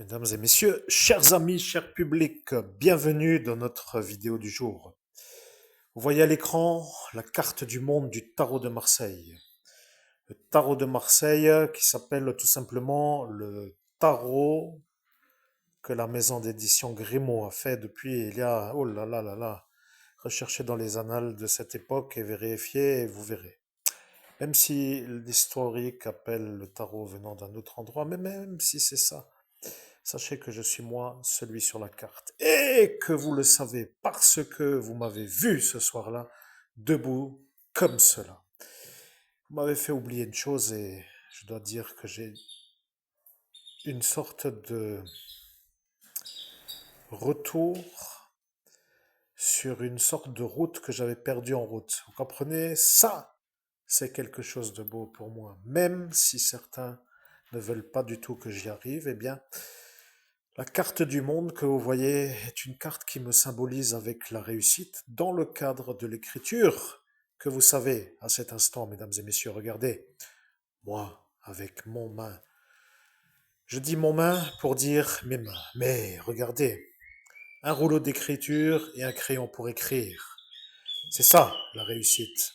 Mesdames et messieurs, chers amis, cher public, bienvenue dans notre vidéo du jour. Vous voyez à l'écran la carte du monde du tarot de Marseille. Le tarot de Marseille qui s'appelle tout simplement le tarot que la maison d'édition Grimaud a fait depuis il y a, oh là là là là, recherchez dans les annales de cette époque et vérifiez et vous verrez. Même si l'historique appelle le tarot venant d'un autre endroit, mais même si c'est ça, sachez que je suis moi, celui sur la carte. Et que vous le savez parce que vous m'avez vu ce soir-là, debout comme cela. Vous m'avez fait oublier une chose et je dois dire que j'ai une sorte de retour sur une sorte de route que j'avais perdue en route. Vous comprenez? Ça, c'est quelque chose de beau pour moi. Même si certains ne veulent pas du tout que j'y arrive, eh bien, la carte du monde que vous voyez est une carte qui me symbolise avec la réussite dans le cadre de l'écriture que vous savez à cet instant, mesdames et messieurs. Regardez, moi, avec mon main. Je dis mon main pour dire mes mains. Mais regardez, un rouleau d'écriture et un crayon pour écrire. C'est ça, la réussite.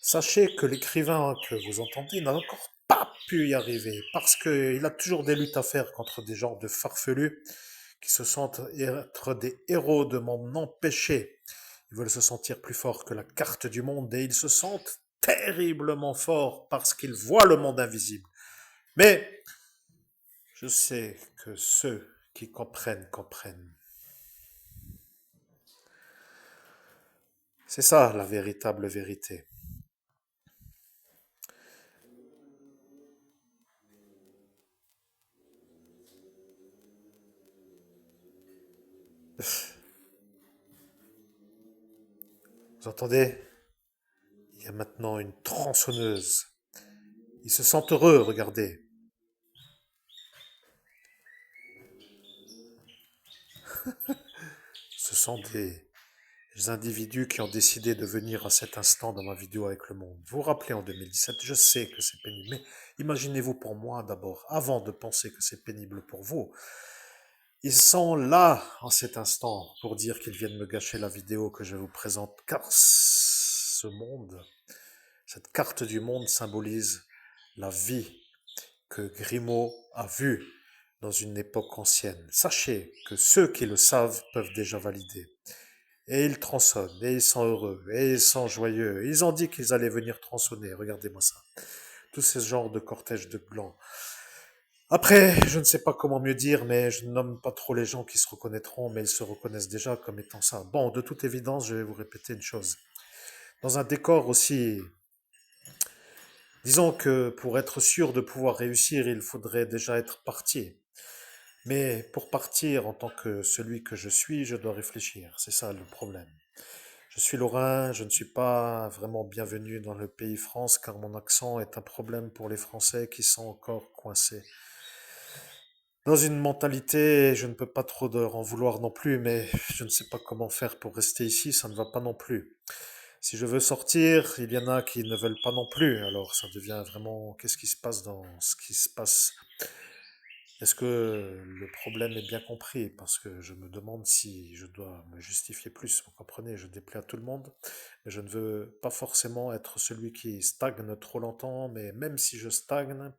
Sachez que l'écrivain que vous entendez n'a encore pas pu y arriver parce qu'il a toujours des luttes à faire contre des genres de farfelus qui se sentent être des héros de m'en empêcher. Ils veulent se sentir plus forts que la carte du monde et ils se sentent terriblement forts parce qu'ils voient le monde invisible. Mais je sais que ceux qui comprennent, comprennent. C'est ça la véritable vérité. Vous entendez? Il y a maintenant une tronçonneuse. Ils se sentent heureux, regardez. Ce sont des individus qui ont décidé de venir à cet instant dans ma vidéo avec le monde. Vous vous rappelez en 2017, je sais que c'est pénible, mais imaginez-vous pour moi d'abord, avant de penser que c'est pénible pour vous. Ils sont là en cet instant pour dire qu'ils viennent me gâcher la vidéo que je vous présente, car ce monde, cette carte du monde symbolise la vie que Grimaud a vue dans une époque ancienne. Sachez que ceux qui le savent peuvent déjà valider. Et ils tronçonnent, et ils sont heureux, et ils sont joyeux. Ils ont dit qu'ils allaient venir tronçonner, regardez-moi ça. Tous ces genres de cortèges de blancs. Après, je ne sais pas comment mieux dire, mais je ne nomme pas trop les gens qui se reconnaîtront, mais ils se reconnaissent déjà comme étant ça. Bon, de toute évidence, je vais vous répéter une chose. Dans un décor aussi, disons que pour être sûr de pouvoir réussir, il faudrait déjà être parti. Mais pour partir en tant que celui que je suis, je dois réfléchir. C'est ça le problème. Je suis lorrain, je ne suis pas vraiment bienvenu dans le pays France car mon accent est un problème pour les Français qui sont encore coincés. Dans une mentalité, je ne peux pas trop leur en vouloir non plus, mais je ne sais pas comment faire pour rester ici, ça ne va pas non plus. Si je veux sortir, il y en a qui ne veulent pas non plus, alors ça devient vraiment, qu'est-ce qui se passe dans ce qui se passe? Est-ce que le problème est bien compris? Parce que je me demande si je dois me justifier plus. Vous comprenez, je déplais à tout le monde, mais je ne veux pas forcément être celui qui stagne trop longtemps, mais même si je stagne,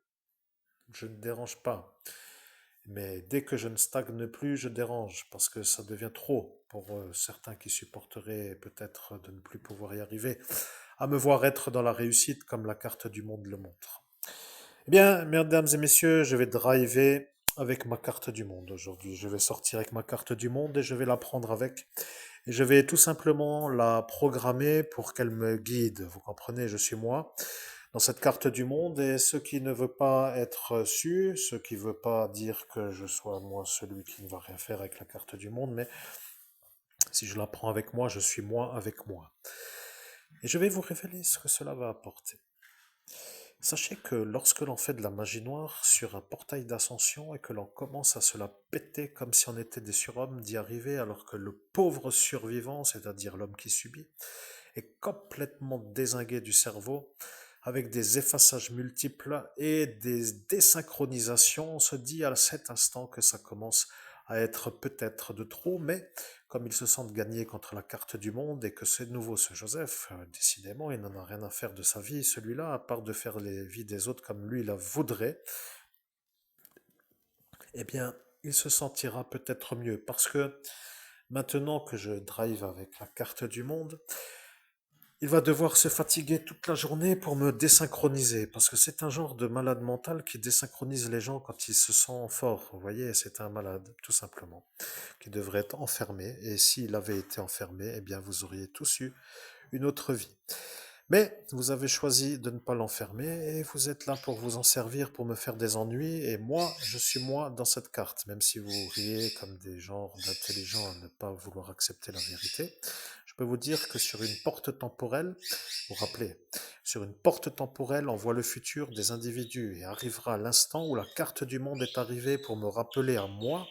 je ne dérange pas. Mais dès que je ne stagne plus, je dérange, parce que ça devient trop pour certains qui supporteraient peut-être de ne plus pouvoir y arriver, à me voir être dans la réussite comme la carte du monde le montre. Eh bien, mesdames et messieurs, je vais driver avec ma carte du monde aujourd'hui. Je vais sortir avec ma carte du monde et je vais la prendre avec. Et je vais tout simplement la programmer pour qu'elle me guide. Vous comprenez, je suis moi dans cette carte du monde et ce qui ne veut pas être su, ce qui ne veut pas dire que je sois moi celui qui ne va rien faire avec la carte du monde, mais si je la prends avec moi, je suis moi avec moi. Et je vais vous révéler ce que cela va apporter. Sachez que lorsque l'on fait de la magie noire sur un portail d'ascension et que l'on commence à se la péter comme si on était des surhommes d'y arriver alors que le pauvre survivant, c'est-à-dire l'homme qui subit, est complètement dézingué du cerveau, avec des effaçages multiples et des désynchronisations. On se dit à cet instant que ça commence à être peut-être de trop, mais comme ils se sentent gagnés contre la carte du monde et que c'est nouveau ce Joseph, décidément, il n'en a rien à faire de sa vie, celui-là, à part de faire les vies des autres comme lui la voudrait, eh bien, il se sentira peut-être mieux parce que maintenant que je drive avec la carte du monde, il va devoir se fatiguer toute la journée pour me désynchroniser, parce que c'est un genre de malade mental qui désynchronise les gens quand il se sent fort. Vous voyez, c'est un malade, tout simplement, qui devrait être enfermé, et s'il avait été enfermé, eh bien, vous auriez tous eu une autre vie. Mais vous avez choisi de ne pas l'enfermer et vous êtes là pour vous en servir, pour me faire des ennuis. Et moi, je suis moi dans cette carte, même si vous riez comme des genres d'intelligents à ne pas vouloir accepter la vérité. Je peux vous dire que sur une porte temporelle, vous vous rappelez, sur une porte temporelle, on voit le futur des individus et arrivera l'instant où la carte du monde est arrivée pour me rappeler à moi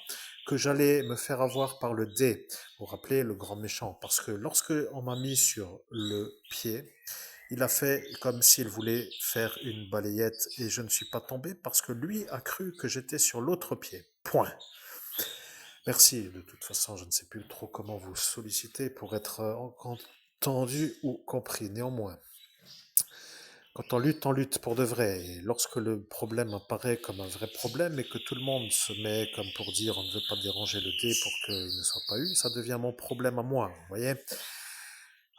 que j'allais me faire avoir par le dé. Vous vous rappelez, le grand méchant. Parce que lorsque on m'a mis sur le pied, il a fait comme s'il voulait faire une balayette et je ne suis pas tombé parce que lui a cru que j'étais sur l'autre pied. Point. Merci. De toute façon, je ne sais plus trop comment vous solliciter pour être entendu ou compris. Néanmoins, quand on lutte pour de vrai. Et lorsque le problème apparaît comme un vrai problème et que tout le monde se met comme pour dire on ne veut pas déranger le dé pour qu'il ne soit pas eu, ça devient mon problème à moi. Vous voyez,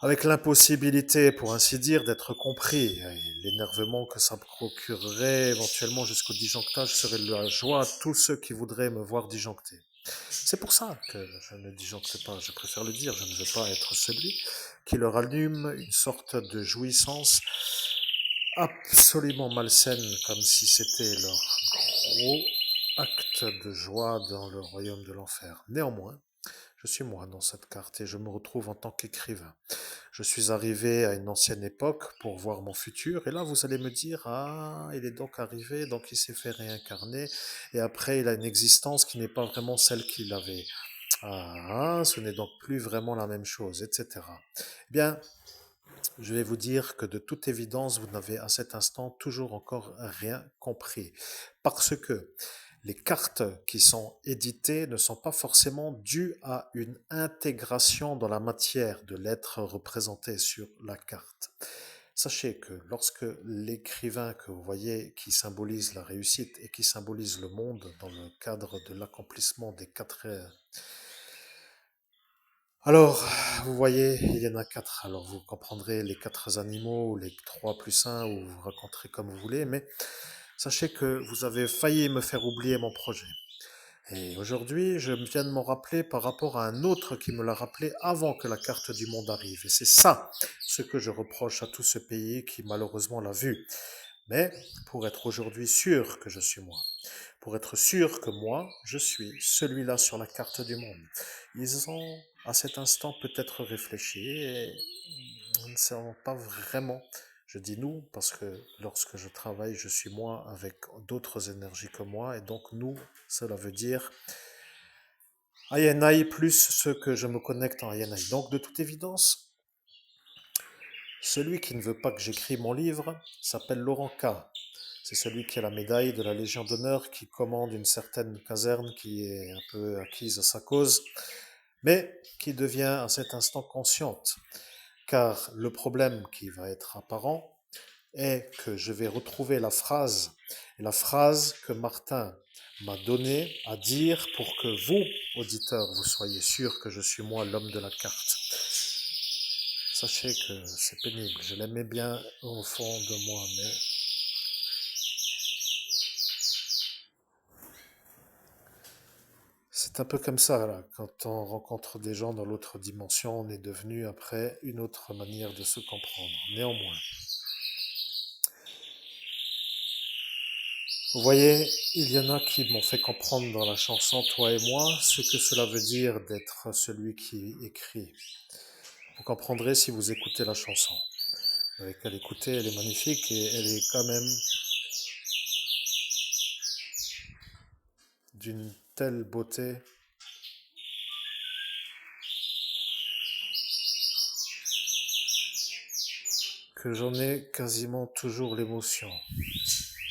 avec l'impossibilité, pour ainsi dire, d'être compris, et l'énervement que ça procurerait éventuellement jusqu'au disjonctage serait la joie à tous ceux qui voudraient me voir disjoncter. C'est pour ça que je ne disjoncte pas, je préfère le dire, je ne veux pas être celui qui leur allume une sorte de jouissance absolument malsaine, comme si c'était leur gros acte de joie dans le royaume de l'enfer. Néanmoins, je suis moi dans cette carte et je me retrouve en tant qu'écrivain. Je suis arrivé à une ancienne époque pour voir mon futur, et là vous allez me dire, ah, il est donc arrivé, donc il s'est fait réincarner, et après il a une existence qui n'est pas vraiment celle qu'il avait. Ah, ce n'est donc plus vraiment la même chose, etc. Eh bien, je vais vous dire que de toute évidence, vous n'avez à cet instant toujours encore rien compris. Parce que les cartes qui sont éditées ne sont pas forcément dues à une intégration dans la matière de l'être représenté sur la carte. Sachez que lorsque l'écrivain que vous voyez qui symbolise la réussite et qui symbolise le monde dans le cadre de l'accomplissement des quatre alors, vous voyez, il y en a quatre. Alors, vous comprendrez les quatre animaux, ou les trois plus un, ou vous raconterez comme vous voulez, mais sachez que vous avez failli me faire oublier mon projet. Et aujourd'hui, je viens de m'en rappeler par rapport à un autre qui me l'a rappelé avant que la carte du monde arrive. Et c'est ça ce que je reproche à tout ce pays qui malheureusement l'a vu. Mais pour être aujourd'hui sûr que je suis moi, pour être sûr que moi, je suis celui-là sur la carte du monde. Ils ont à cet instant peut-être réfléchi et ne savent pas vraiment. Je dis nous parce que lorsque je travaille, je suis moi avec d'autres énergies que moi et donc nous, cela veut dire INI plus ceux que je me connecte en INI. Donc de toute évidence, celui qui ne veut pas que j'écris mon livre s'appelle Laurent K. C'est celui qui a la médaille de la Légion d'honneur, qui commande une certaine caserne qui est un peu acquise à sa cause, mais qui devient à cet instant consciente. Car le problème qui va être apparent est que je vais retrouver la phrase que Martin m'a donnée à dire pour que vous, auditeurs, vous soyez sûrs que je suis moi l'homme de la carte. Sachez que c'est pénible, je l'aimais bien au fond de moi, mais c'est un peu comme ça, là. Quand on rencontre des gens dans l'autre dimension, on est devenu après une autre manière de se comprendre. Néanmoins, vous voyez, il y en a qui m'ont fait comprendre dans la chanson Toi et moi ce que cela veut dire d'être celui qui écrit. Vous comprendrez si vous écoutez la chanson. Vous n'avez qu'à l'écouter, elle est magnifique et elle est quand même d'une telle beauté que j'en ai quasiment toujours l'émotion.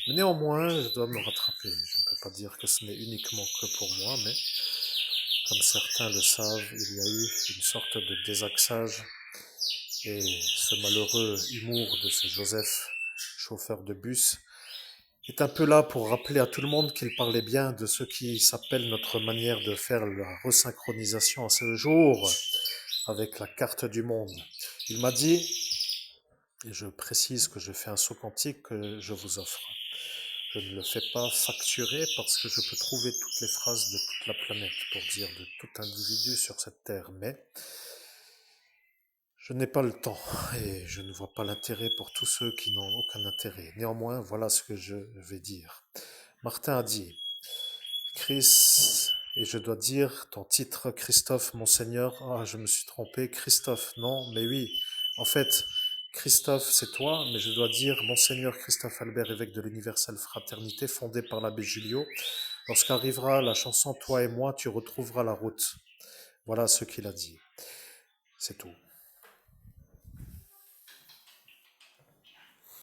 Mais néanmoins, je dois me rattraper. Je ne peux pas dire que ce n'est uniquement que pour moi, mais comme certains le savent, il y a eu une sorte de désaxage et ce malheureux humour de ce Joseph, chauffeur de bus, est un peu là pour rappeler à tout le monde qu'il parlait bien de ce qui s'appelle notre manière de faire la resynchronisation à ce jour avec la carte du monde. Il m'a dit, et je précise que je fais un saut quantique que je vous offre. Je ne le fais pas facturer parce que je peux trouver toutes les phrases de toute la planète pour dire de tout individu sur cette terre, mais je n'ai pas le temps et je ne vois pas l'intérêt pour tous ceux qui n'ont aucun intérêt. Néanmoins, voilà ce que je vais dire. Martin a dit, Chris, et je dois dire ton titre, Christophe, Monseigneur. Ah, je me suis trompé, Christophe, non, mais oui. En fait, Christophe, c'est toi, mais je dois dire Monseigneur Christophe Albert, évêque de l'Universelle Fraternité, fondé par l'abbé Julio. Lorsqu'arrivera la chanson Toi et moi, tu retrouveras la route. Voilà ce qu'il a dit. C'est tout.